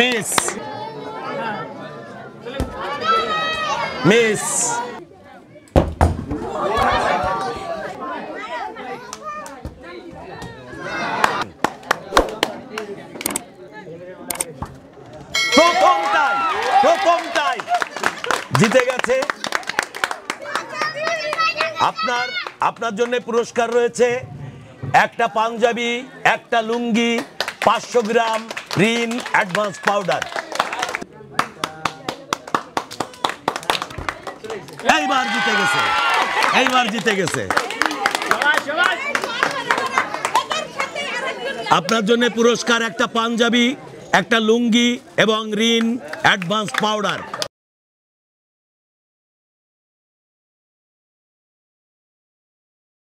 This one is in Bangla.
মিস মিস প্রথমটাই জিতে গেছে। আপনার জন্য পুরস্কার রয়েছে একটা পাঞ্জাবি, একটা লুঙ্গি, 500 গ্রাম রিন অ্যাডভান্স পাউডার। এইবার জিতে গেছে। আপনার জন্য পুরস্কার একটা পাঞ্জাবি, একটা লুঙ্গি এবং রিন অ্যাডভান্স পাউডার।